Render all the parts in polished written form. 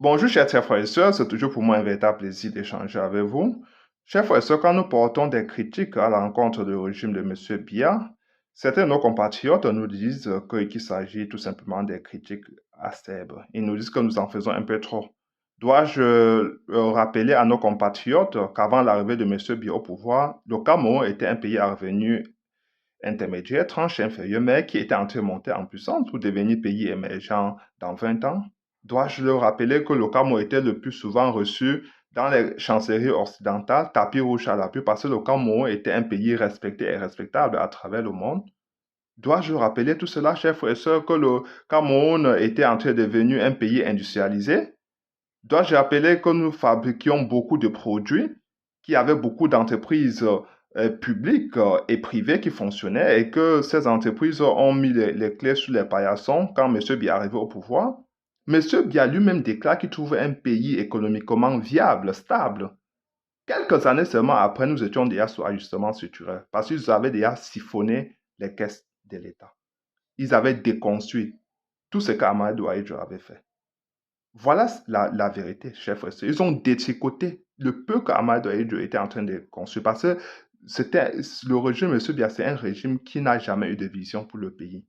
Bonjour, chers frères et sœurs, c'est toujours pour moi un véritable plaisir d'échanger avec vous. Chers frères et sœurs, quand nous portons des critiques à l'encontre du régime de M. Biya, certains de nos compatriotes nous disent qu'il s'agit tout simplement des critiques acerbes. Ils nous disent que nous en faisons un peu trop. Dois-je rappeler à nos compatriotes qu'avant l'arrivée de M. Biya au pouvoir, le Cameroun était un pays à revenus intermédiaire, tranche inférieure, mais qui était en train de monter en puissance pour devenir pays émergent dans 20 ans. Dois-je le rappeler que le Cameroun était le plus souvent reçu dans les chancelleries occidentales, tapis rouge à l'appui, parce que le Cameroun était un pays respecté et respectable à travers le monde? Dois-je rappeler tout cela, chers frères et sœurs, que le Cameroun était en train de devenir un pays industrialisé? Dois-je rappeler que nous fabriquions beaucoup de produits, qu'il y avait beaucoup d'entreprises publiques et privées qui fonctionnaient et que ces entreprises ont mis les clés sur les paillassons quand M. Biya est arrivé au pouvoir? M. Biya lui-même déclare qu'il trouve un pays économiquement viable, stable. Quelques années seulement après, nous étions déjà sous ajustement structurel parce qu'ils avaient déjà siphonné les caisses de l'État. Ils avaient déconstruit tout ce qu'Amadou Ahidjo avait fait. Voilà la vérité, chers frères. Ils ont détricoté le peu qu'Ahmadou Ahidjo était en train de construire. Parce que c'était, le régime, M. Biya, c'est un régime qui n'a jamais eu de vision pour le pays.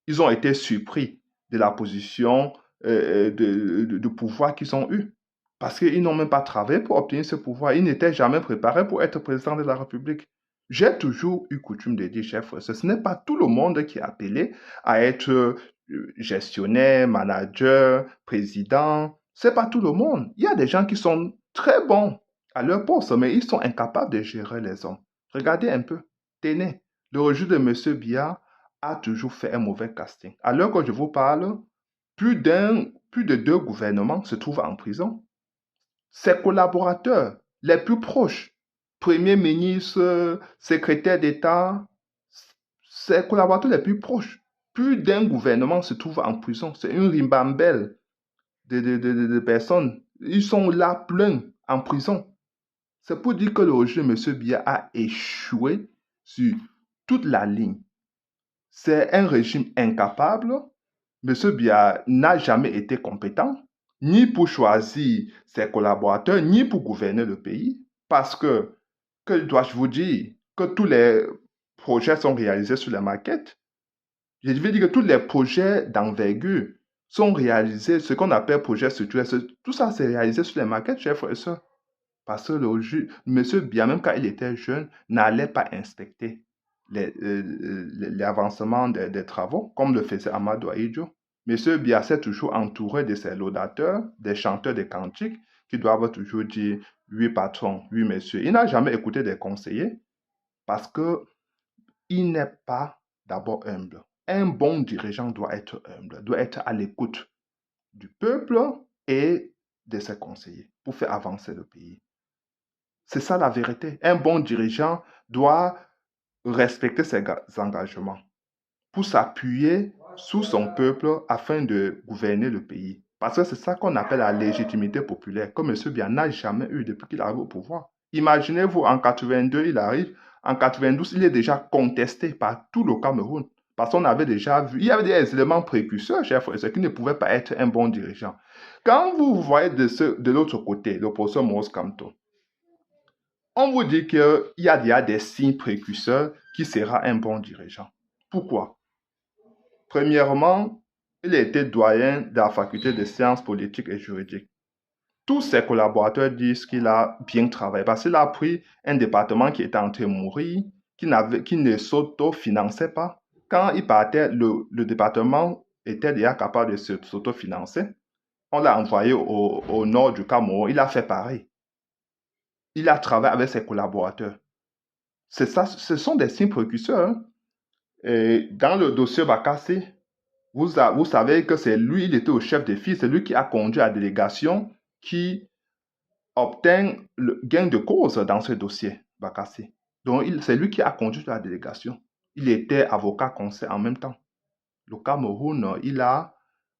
Ils ont été surpris de la position de pouvoir qu'ils ont eue. Parce qu'ils n'ont même pas travaillé pour obtenir ce pouvoir. Ils n'étaient jamais préparés pour être président de la République. J'ai toujours eu coutume de dire, chef, ce n'est pas tout le monde qui est appelé à être gestionnaire, manager, président. C'est pas tout le monde. Il y a des gens qui sont très bons à leur poste, mais ils sont incapables de gérer les hommes. Regardez un peu. Tenez, le régime de M. Biya a toujours fait un mauvais casting. À l'heure que je vous parle, plus de deux gouvernements se trouvent en prison. Ses collaborateurs les plus proches, Premier ministre, secrétaire d'État, ses collaborateurs les plus proches, plus d'un gouvernement se trouve en prison. C'est une rimbambelle de personnes. Ils sont là pleins en prison. C'est pour dire que le régime de M. Biya a échoué sur toute la ligne. C'est un régime incapable. M. Biya n'a jamais été compétent, ni pour choisir ses collaborateurs, ni pour gouverner le pays. Parce que dois-je vous dire, que tous les projets sont réalisés sur les maquettes. Je veux dire que tous les projets d'envergure sont réalisés, ce qu'on appelle projet structurel. Tout ça, c'est réalisé sur les maquettes, chers frères et sœurs. Parce que M. Biya, même quand il était jeune, n'allait pas inspecter l'avancement des travaux, comme le faisait Amadou Ahidjo. M. Biya s'est toujours entouré de ses laudateurs, des chanteurs de cantiques, qui doivent toujours dire oui patron, oui monsieur. Il n'a jamais écouté des conseillers parce que il n'est pas d'abord humble. Un bon dirigeant doit être humble, doit être à l'écoute du peuple et de ses conseillers pour faire avancer le pays. C'est ça la vérité. Un bon dirigeant doit respecter ses engagements pour s'appuyer sur son peuple afin de gouverner le pays. Parce que c'est ça qu'on appelle la légitimité populaire, que M. Biya n'a jamais eu depuis qu'il arrive au pouvoir. Imaginez-vous, en 82, il arrive, en 92, il est déjà contesté par tout le Cameroun. Parce qu'on avait déjà vu, il y avait des éléments précurseurs, chers frères, qui ne pouvaient pas être un bon dirigeant. Quand vous voyez de l'autre côté, le professeur Maurice Kamto, on vous dit qu'il y a déjà des signes précurseurs qui sera un bon dirigeant. Pourquoi? Premièrement, il était doyen de la faculté des sciences politiques et juridiques. Tous ses collaborateurs disent qu'il a bien travaillé parce qu'il a pris un département qui était en train de mourir, qui ne s'autofinançait pas. Quand il partait, le département était déjà capable de s'autofinancer. On l'a envoyé au nord du Cameroun. Il a fait pareil. Il a travaillé avec ses collaborateurs. C'est ça, ce sont des signes précurseurs, hein. Et dans le dossier Bakassi, vous savez que c'est lui, il était au chef des files, c'est lui qui a conduit la délégation qui obtint le gain de cause dans ce dossier Bakassi. Donc, c'est lui qui a conduit la délégation. Il était avocat conseil en même temps. Le Cameroun, il a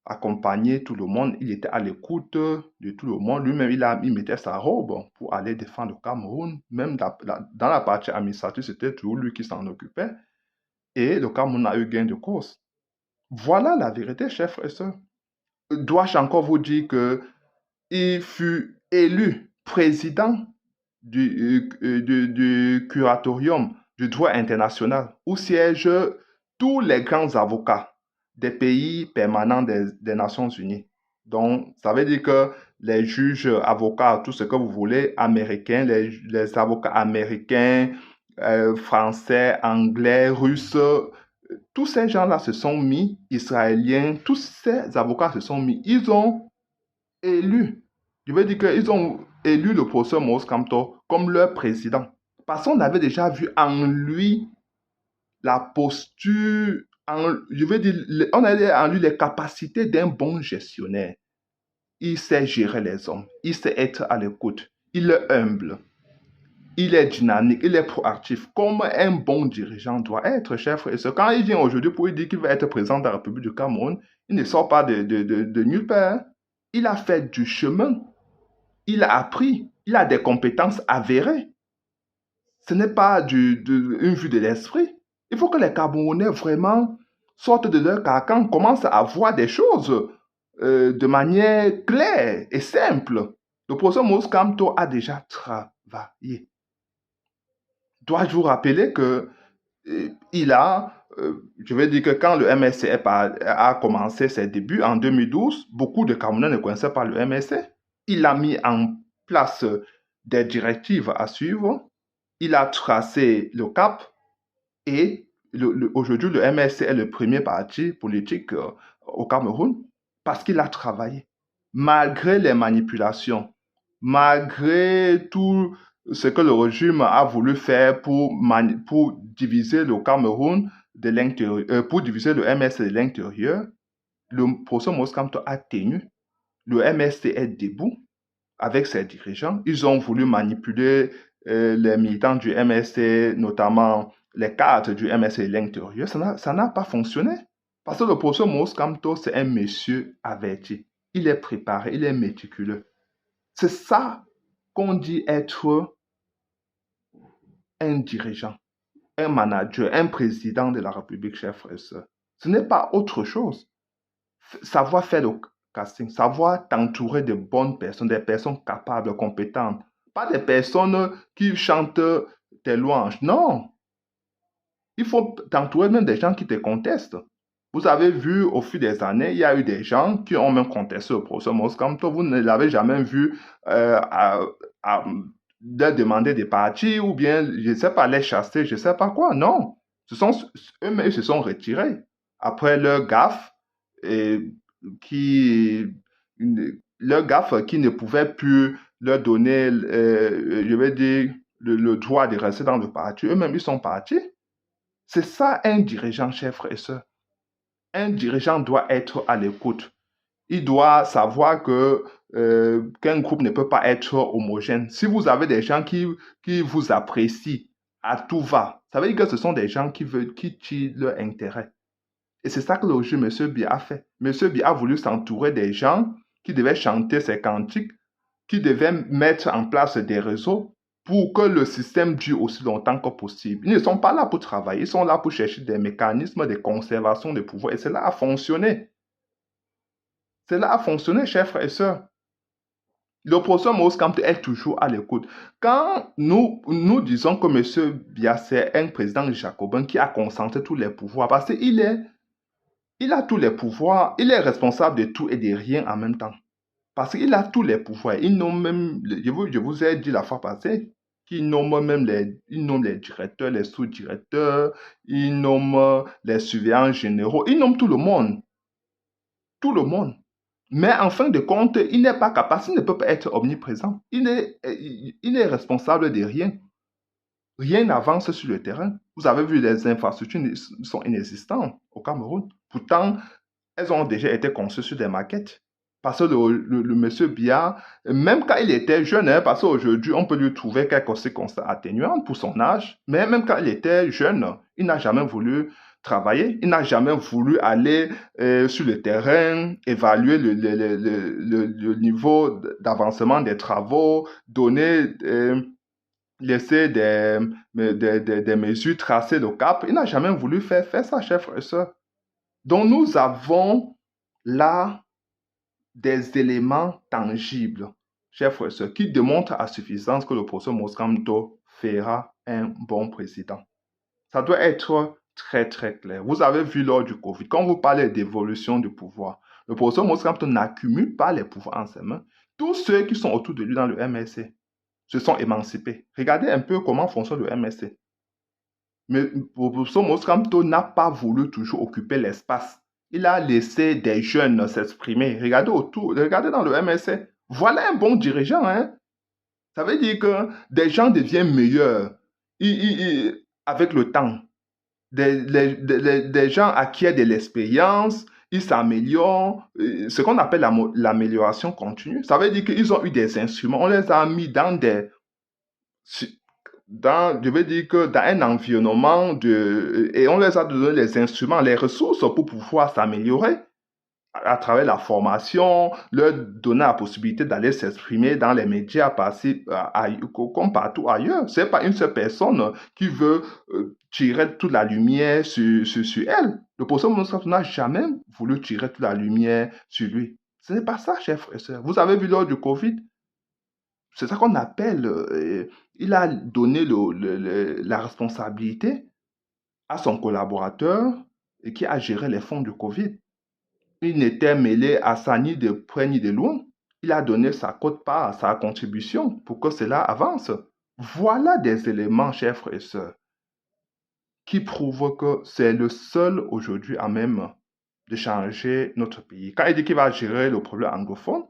accompagné tout le monde, il était à l'écoute de tout le monde. Lui-même, il mettait sa robe pour aller défendre le Cameroun. Même dans la partie administrative, c'était toujours lui qui s'en occupait. Et le Cameroun a eu gain de cause. Voilà la vérité, chers frères et sœurs. Dois-je encore vous dire que il fut élu président du curatorium du droit international où siègent tous les grands avocats des pays permanents des Nations Unies. Donc, ça veut dire que les juges, avocats, tout ce que vous voulez, américains, les avocats américains, français, anglais, russes, tous ces gens-là se sont mis, israéliens, tous ces avocats se sont mis, ils ont élu. Je veux dire qu'ils ont élu le professeur Maurice Kamto comme leur président. Parce qu'on avait déjà vu en lui la posture, je veux dire, on avait en lui les capacités d'un bon gestionnaire. Il sait gérer les hommes, il sait être à l'écoute, il est humble, il est dynamique, il est proactif, comme un bon dirigeant doit être, chef. Et quand il vient aujourd'hui pour lui dire qu'il va être président de la République du Cameroun, il ne sort pas de nulle part. Il a fait du chemin, il a appris, il a des compétences avérées. Ce n'est pas une vue de l'esprit. Il faut que les Camerounais vraiment sortent de leur carcan, commencent à voir des choses de manière claire et simple. Le professeur Maurice Kamto a déjà travaillé. Dois-je vous rappeler que je vais dire que quand le MSC a commencé ses débuts en 2012, beaucoup de Camerounais ne connaissaient pas le MSC. Il a mis en place des directives à suivre. Il a tracé le cap et aujourd'hui, le MSC est le premier parti politique au Cameroun parce qu'il a travaillé. Malgré les manipulations, malgré tout ce que le régime a voulu faire pour diviser le Cameroun de l'intérieur, pour diviser le MSC de l'intérieur, le professeur Maurice Kamto a tenu. Le MSC est debout avec ses dirigeants. Ils ont voulu manipuler les militants du MSC, notamment les cadres du MSC de l'intérieur. Ça n'a pas fonctionné. Parce que le professeur Maurice Kamto, c'est un monsieur averti. Il est préparé, il est méticuleux. C'est ça qu'on dit être un dirigeant, un manager, un président de la République, chers frères et sœurs. Ce n'est pas autre chose. Savoir faire le casting, savoir t'entourer de bonnes personnes, des personnes capables, compétentes. Pas des personnes qui chantent tes louanges. Non. Il faut t'entourer même des gens qui te contestent. Vous avez vu au fil des années, il y a eu des gens qui ont même contesté le professeur Maurice Kamto. Vous ne l'avez jamais vu leur demander des partis ou bien, je ne sais pas, les chasser, je ne sais pas quoi. Non. Eux-mêmes, ils se sont retirés après leur gaffe et qui, leur gaffe qui ne pouvait plus leur donner, je vais dire, le droit de rester dans le parti. Eux-mêmes, ils sont partis. C'est ça un dirigeant, chers frères et sœurs. Un dirigeant doit être à l'écoute. Il doit savoir qu'un groupe ne peut pas être homogène. Si vous avez des gens qui vous apprécient à tout va, ça veut dire que ce sont des gens qui tirent leur intérêt. Et c'est ça que le régime M. Biya a fait. M. Biya a voulu s'entourer des gens qui devaient chanter ses cantiques, qui devaient mettre en place des réseaux pour que le système dure aussi longtemps que possible. Ils ne sont pas là pour travailler, ils sont là pour chercher des mécanismes de conservation de pouvoir. Et cela a fonctionné. Cela a fonctionné, chers frères et sœurs. Le professeur Maurice Kamto est toujours à l'écoute. Quand nous disons que M. Biya, c'est un président jacobin qui a concentré tous les pouvoirs, parce qu'il a tous les pouvoirs, il est responsable de tout et de rien en même temps. Parce qu'il a tous les pouvoirs. Il nomme même, je vous ai dit la fois passée, qu'il nomme même il nomme les directeurs, les sous-directeurs, il nomme les surveillants généraux, il nomme tout le monde. Tout le monde. Mais en fin de compte, il n'est pas capable, il ne peut pas être omniprésent. Il est responsable de rien. Rien n'avance sur le terrain. Vous avez vu, les infrastructures sont inexistantes au Cameroun. Pourtant, elles ont déjà été conçues sur des maquettes. Parce que le monsieur Biya, même quand il était jeune, parce qu'aujourd'hui, on peut lui trouver quelques circonstances atténuantes pour son âge, mais même quand il était jeune, il n'a jamais voulu travailler, il n'a jamais voulu aller sur le terrain, évaluer le niveau d'avancement des travaux, laisser des mesures, tracer le cap. Il n'a jamais voulu faire ça, chers frères et sœurs. Donc nous avons là des éléments tangibles, chers frères et sœurs, qui démontrent à suffisance que le professeur Moscamto fera un bon président. Ça doit être très, très clair. Vous avez vu lors du Covid, quand vous parlez d'évolution du pouvoir, le professeur Moscamto n'accumule pas les pouvoirs en ses mains. Tous ceux qui sont autour de lui dans le MSC se sont émancipés. Regardez un peu comment fonctionne le MSC. Mais le professeur Moscamto n'a pas voulu toujours occuper l'espace. Il a laissé des jeunes s'exprimer. Regardez autour, regardez dans le MSC. Voilà un bon dirigeant, hein? Ça veut dire que des gens deviennent meilleurs avec le temps. Des gens acquièrent de l'expérience, ils s'améliorent, ce qu'on appelle l'amélioration continue. Ça veut dire qu'ils ont eu des instruments, on les a mis je veux dire que dans un environnement et on les a donné les instruments, les ressources pour pouvoir s'améliorer à travers la formation, leur donner la possibilité d'aller s'exprimer dans les médias, comme partout ailleurs. Ce n'est pas une seule personne qui veut tirer toute la lumière sur elle. Le professeur Moussa n'a jamais voulu tirer toute la lumière sur lui. Ce n'est pas ça, chers frères et sœurs. Vous avez vu lors du Covid, c'est ça qu'on appelle, il a donné la responsabilité à son collaborateur et qui a géré les fonds du Covid. Il n'était mêlé à ça ni de près ni de loin. Il a donné sa quote-part, sa contribution pour que cela avance. Voilà des éléments, chers frères et sœurs, qui prouvent que c'est le seul aujourd'hui à même de changer notre pays. Quand il dit qu'il va gérer le problème anglophone,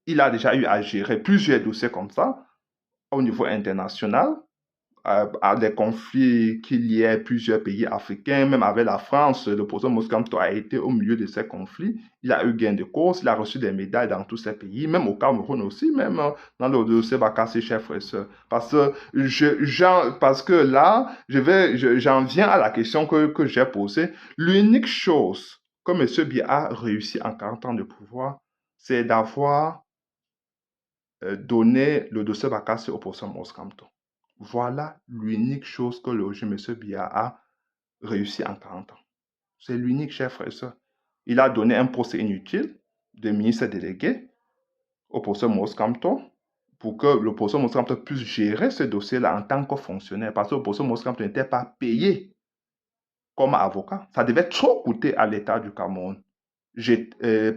il a déjà eu à gérer plusieurs dossiers comme ça au niveau international, à des conflits qu'il y ait plusieurs pays africains, même avec la France. Le président Moscamto a été au milieu de ces conflits. Il a eu gain de cause, il a reçu des médailles dans tous ces pays, même au Cameroun aussi, même dans le dossier Bakassi, chers frères et sœurs. Parce que là, j'en viens à la question que j'ai posée. L'unique chose que M. Biya a réussi en 40 ans de pouvoir, c'est d'avoir donné le dossier Bakassi au professeur Moscamto. Voilà l'unique chose que le régime M. Biya a réussi en 40 ans. C'est l'unique, chers frères et sœurs. Il a donné un poste inutile de ministre délégué au professeur Moscamto pour que le professeur Moscamto puisse gérer ce dossier-là en tant que fonctionnaire, parce que le professeur Moscamto n'était pas payé comme avocat. Ça devait trop coûter à l'État du Cameroun. J'ai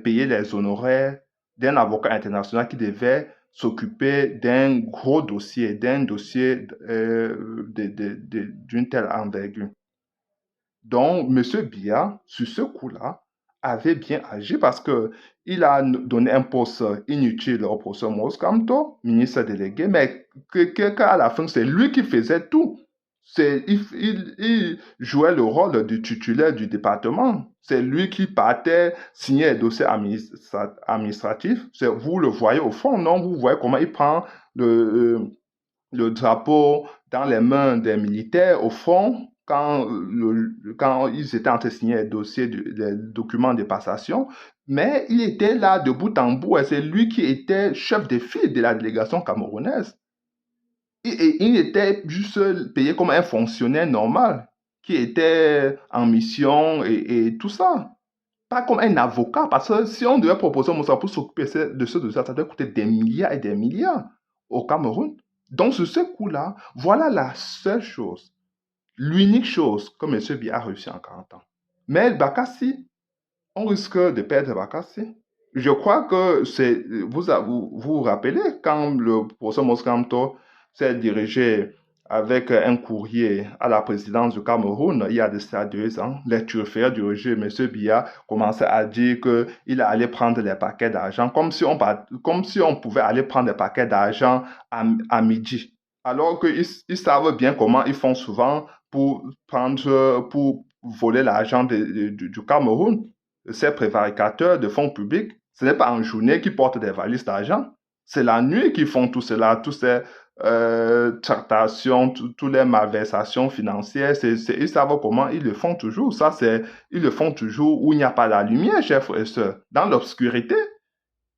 payé les honoraires d'un avocat international qui devait s'occuper d'un gros dossier, d'une telle envergure. Donc, M. Biya, sur ce coup-là, avait bien agi parce qu'il a donné un poste inutile au professeur Moscamto, ministre délégué, mais qu'à la fin, c'est lui qui faisait tout. Il jouait le rôle du titulaire du département. C'est lui qui partait signer les dossiers administratifs. Vous le voyez au fond, non? Vous voyez comment il prend le drapeau dans les mains des militaires au fond quand ils étaient en train de signer les dossiers, les documents de passation. Mais il était là de bout en bout et c'est lui qui était chef de file de la délégation camerounaise. Il était juste payé comme un fonctionnaire normal qui était en mission et tout ça. Pas comme un avocat, parce que si on devait proposer un Moussa pour s'occuper de ce dossier, ça devait coûter des milliards et des milliards au Cameroun. Donc, sur ce coup-là, voilà la seule chose, l'unique chose que M. Biya a réussi en 40 ans. Mais Bakassi, on risque de perdre Bakassi. Je crois que vous rappelez quand le professeur Moscamto s'est dirigé avec un courrier à la présidence du Cameroun il y a de ça 2 ans, les turfeurs du régime, M. Biya commençait à dire qu'il allait prendre les paquets d'argent comme si on pouvait aller prendre des paquets d'argent à midi. Alors qu'ils savent bien comment ils font souvent pour voler l'argent du Cameroun. Ces prévaricateurs de fonds publics, ce n'est pas en journée qu'ils portent des valises d'argent. C'est la nuit qu'ils font tout cela, toutes ces tractations, toutes les malversations financières. Ils savent comment ils le font toujours. Ils le font toujours où il n'y a pas la lumière, chers frères et sœurs, dans l'obscurité.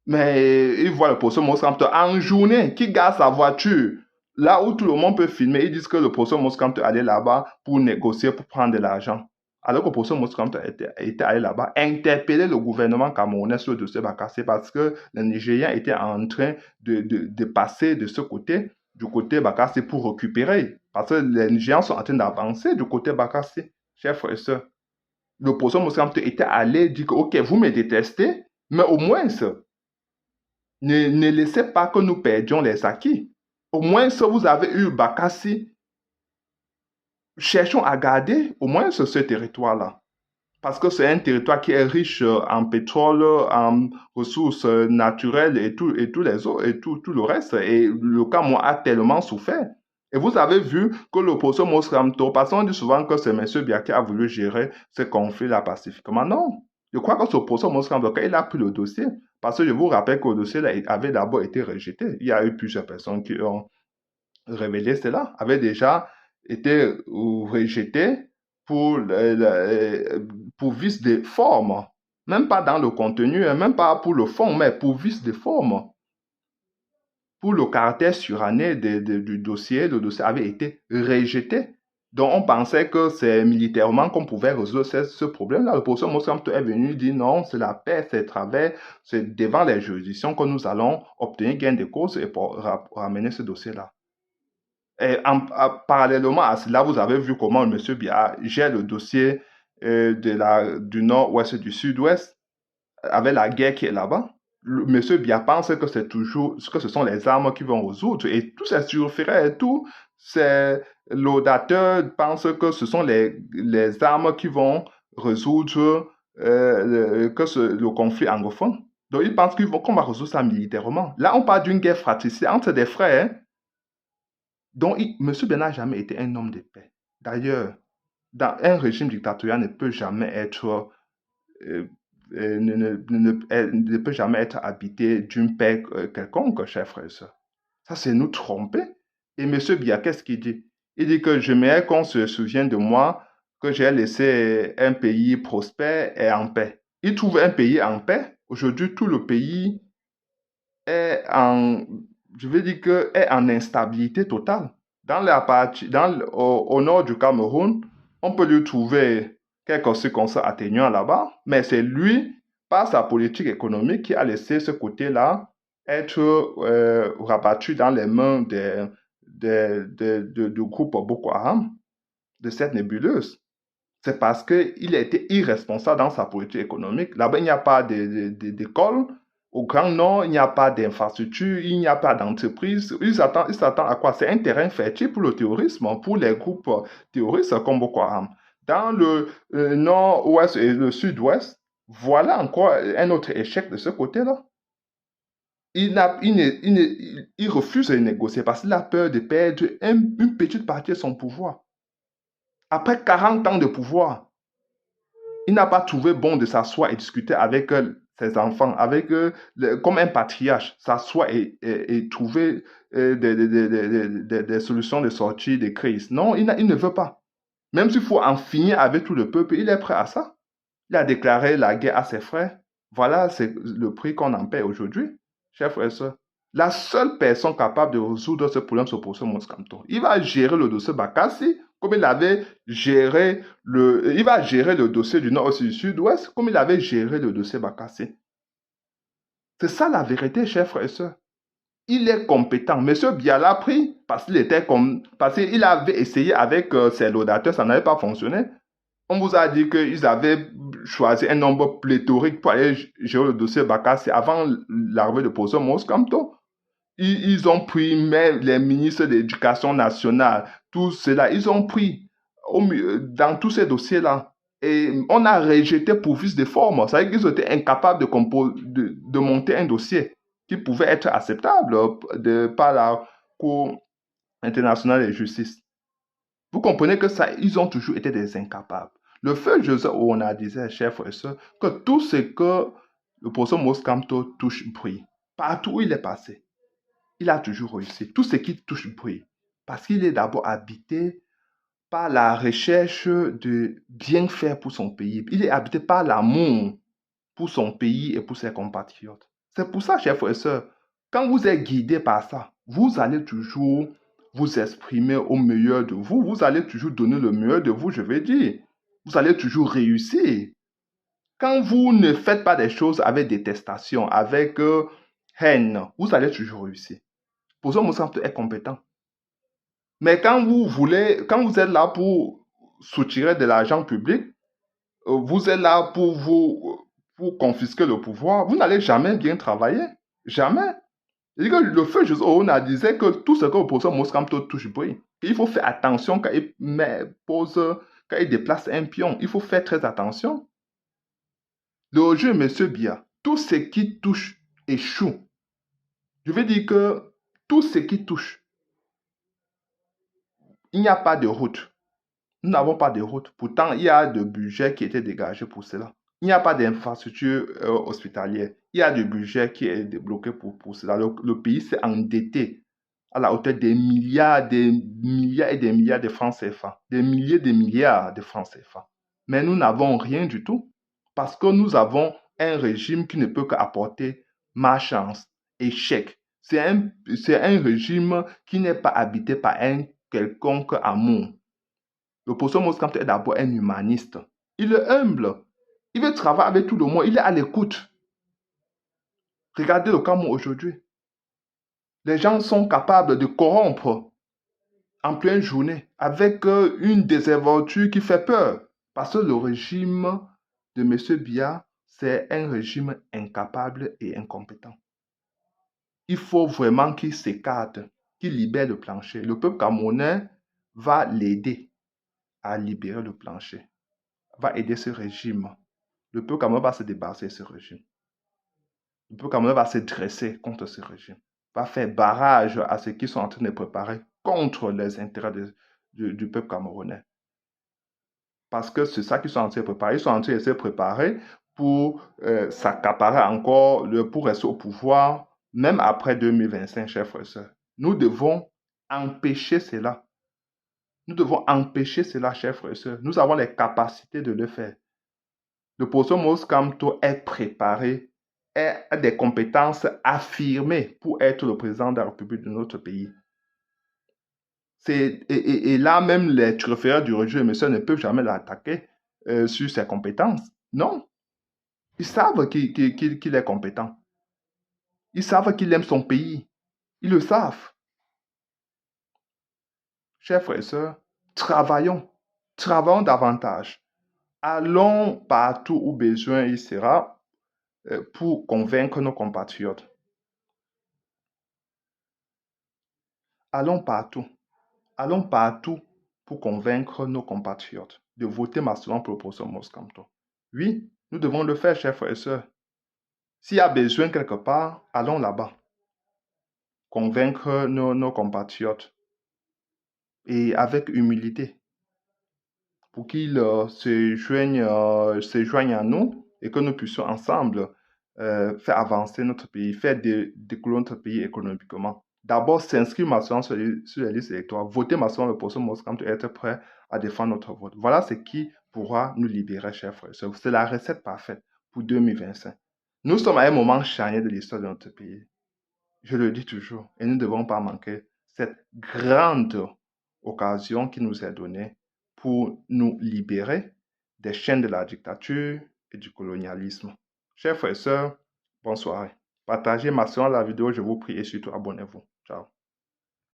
Mais ils voient le professeur Moscamto en journée, qui garde sa voiture. Là où tout le monde peut filmer, ils disent que le professeur Moscamto allait là-bas pour négocier, pour prendre de l'argent. alors que le professeur Moussa Kamto était allé là-bas, interpeller le gouvernement camerounais sur le dossier Bakassi parce que les Nigériens étaient en train de passer de ce côté, du côté Bakassi pour récupérer. Parce que les Nigériens sont en train d'avancer du côté Bakassi, chers frères et sœurs. Le professeur Moussa Kamto était allé dire que, ok, vous me détestez, mais au moins, ne laissez pas que nous perdions les acquis. Au moins, si vous avez eu Bakassi, cherchons à garder au moins ce territoire-là. Parce que c'est un territoire qui est riche en pétrole, en ressources naturelles et tout les autres, et tout le reste. Et le Cameroun a tellement souffert. Et vous avez vu que le professeur Mosramto, parce qu'on dit souvent que c'est M. Biya qui a voulu gérer ce conflit-là pacifiquement. Non. Je crois que ce professeur Mosramto, quand il a pris le dossier, parce que je vous rappelle que le dossier avait d'abord été rejeté. Il y a eu plusieurs personnes qui ont révélé cela, avait déjà été rejeté pour, pour vice de forme. Même pas dans le contenu, même pas pour le fond, mais pour vice de forme. Pour le caractère suranné du dossier, le dossier avait été rejeté. Donc, on pensait que c'est militairement qu'on pouvait résoudre ce problème-là. Le professeur Mossamto est venu dire non, c'est la paix, c'est travers, c'est devant les juridictions que nous allons obtenir gain de cause et pour ramener ce dossier-là. Et parallèlement à cela, vous avez vu comment M. Biya gère le dossier du nord-ouest et du sud-ouest avec la guerre qui est là-bas. M. Biya pense que c'est toujours que ce sont les armes qui vont résoudre et tous ces surférés et tout, ces laudateurs pensent que ce sont les armes qui vont résoudre le conflit anglophone. Donc ils pensent qu'on va résoudre ça militairement. Là, on parle d'une guerre fratricide entre des frères. Hein. Donc, M. Biya n'a jamais été un homme de paix. D'ailleurs, dans un régime dictatorial ne peut jamais être ne peut jamais être habité d'une paix quelconque, chers frères et sœurs. Ça, c'est nous tromper. Et M. Biya, qu'est-ce qu'il dit? Il dit que j'aimerais qu'on se souvienne de moi, que j'ai laissé un pays prospère et en paix. Il trouve un pays en paix. Aujourd'hui, tout le pays est je veux dire que est en instabilité totale. Dans la partie, au nord du Cameroun, on peut lui trouver quelques circonstances atténuantes là-bas, mais c'est lui, par sa politique économique, qui a laissé ce côté-là être rabattu dans les mains du groupe Boko Haram, de cette nébuleuse. C'est parce qu'il a été irresponsable dans sa politique économique. Là-bas, il n'y a pas d'école. Au Grand Nord, il n'y a pas d'infrastructure, il n'y a pas d'entreprise. Ils s'attendent à quoi? C'est un terrain fertile pour le terrorisme, pour les groupes terroristes comme Boko Haram. Dans le nord-ouest et le sud-ouest, voilà encore un autre échec de ce côté-là. Il refuse de négocier parce qu'il a peur de perdre une petite partie de son pouvoir. Après 40 ans de pouvoir, il n'a pas trouvé bon de s'asseoir et discuter avec ses enfants, comme un patriarche, s'asseoir et trouver des solutions de sortie des crises. Non, il ne veut pas. Même s'il faut en finir avec tout le peuple, il est prêt à ça. Il a déclaré la guerre à ses frères. Voilà, c'est le prix qu'on en paie aujourd'hui, chers frères et sœurs. La seule personne capable de résoudre ce problème, c'est le professeur Moussa Kamto. Il va gérer le dossier Bakassi comme il avait géré il va gérer le dossier du nord et du sud-ouest comme il avait géré le dossier Bakassi. C'est ça la vérité, chers frères et sœurs. Il est compétent. Monsieur Biya l'a pris parce qu'il avait essayé avec ses laudateurs, ça n'avait pas fonctionné. On vous a dit qu'ils avaient choisi un nombre pléthorique pour aller gérer le dossier Bakassi avant l'arrivée de professeur Moussa Kamto. Ils ont pris même les ministres de l'Éducation nationale, tout cela, ils ont pris dans tous ces dossiers-là. Et on a rejeté pour vice de forme. Ça veut dire qu'ils étaient incapables de monter un dossier qui pouvait être acceptable par la Cour internationale de justice. Vous comprenez que ça, ils ont toujours été des incapables. Le feu Joseph Oona disait, chers frères et sœurs, que tout ce que le professeur Moussa Kamto touche brille. Partout où il est passé, il a toujours réussi. Tout ce qui touche brille. Parce qu'il est d'abord habité par la recherche de bien faire pour son pays. Il est habité par l'amour pour son pays et pour ses compatriotes. C'est pour ça, chers frères et sœurs, quand vous êtes guidé par ça, vous allez toujours vous exprimer au meilleur de vous. Vous allez toujours donner le meilleur de vous, je vais dire. Vous allez toujours réussir. Quand vous ne faites pas des choses avec détestation, avec haine, vous allez toujours réussir. Pour ça, Moussamto est compétent. Mais quand vous êtes là pour soutirer de l'argent public, vous êtes là pour confisquer le pouvoir, vous n'allez jamais bien travailler. Jamais. Et que le feu José Ouna disait que tout ce que l'opposant Moscamto touche brille. Il faut faire attention quand quand il déplace un pion. Il faut faire très attention. Le jeu, monsieur Bia, tout ce qui touche échoue. Je veux dire que tout ce qui touche, il n'y a pas de route. Nous n'avons pas de route. Pourtant, il y a de budget qui était dégagé pour cela. Il n'y a pas d'infrastructure hospitalière. Il y a du budget qui est débloqué pour cela. Le pays s'est endetté à la hauteur des milliards et des milliards de francs CFA. Des milliers de milliards de francs CFA. Mais nous n'avons rien du tout parce que nous avons un régime qui ne peut qu'apporter malchance, échec. C'est un régime qui n'est pas habité par un quelconque amour. L'opposant Moscamp est d'abord un humaniste. Il est humble. Il veut travailler avec tout le monde. Il est à l'écoute. Regardez le Cameroun aujourd'hui. Les gens sont capables de corrompre en pleine journée avec une désinvolture qui fait peur. Parce que le régime de M. Biya, c'est un régime incapable et incompétent. Il faut vraiment qu'il s'écarte, qu'il libère le plancher. Le peuple camerounais va l'aider à libérer le plancher, va aider ce régime. Le peuple camerounais va se débarrasser de ce régime. Le peuple camerounais va se dresser contre ce régime, va faire barrage à ceux qui sont en train de préparer contre les intérêts du peuple camerounais. Parce que c'est ça qu'ils sont en train de préparer. Ils sont en train de se préparer pour s'accaparer encore, pour rester au pouvoir, même après 2025, chers frères et sœurs. Nous devons empêcher cela. Nous devons empêcher cela, chers frères et sœurs. Nous avons les capacités de le faire. Le professeur Mos Kamto est préparé, a des compétences affirmées pour être le président de la République de notre pays. Et là, même les turfeurs du régime monsieur ne peuvent jamais l'attaquer sur ses compétences. Non. Ils savent qu'il est compétent. Ils savent qu'il aime son pays. Ils le savent. Chers frères et sœurs, travaillons. Travaillons davantage. Allons partout où besoin il sera pour convaincre nos compatriotes. Allons partout. Allons partout pour convaincre nos compatriotes de voter massivement pour le professeur Moscamto. Oui, nous devons le faire, chers frères et sœurs. S'il y a besoin quelque part, allons là-bas. Convaincre nos compatriotes. Et avec humilité. Pour qu'ils se joignent à nous et que nous puissions ensemble faire avancer notre pays, faire décoller notre pays économiquement. D'abord, s'inscrire massivement sur les listes électorales, voter massivement le professeur Moscamto et être prêt à défendre notre vote. Voilà ce qui pourra nous libérer, chers frères et sœurs. C'est la recette parfaite pour 2025. Nous sommes à un moment charnière de l'histoire de notre pays. Je le dis toujours, et nous ne devons pas manquer cette grande occasion qui nous est donnée pour nous libérer des chaînes de la dictature et du colonialisme. Chers frères et sœurs, bonne soirée. Partagez massivement la vidéo, je vous prie, et surtout abonnez-vous. Ciao.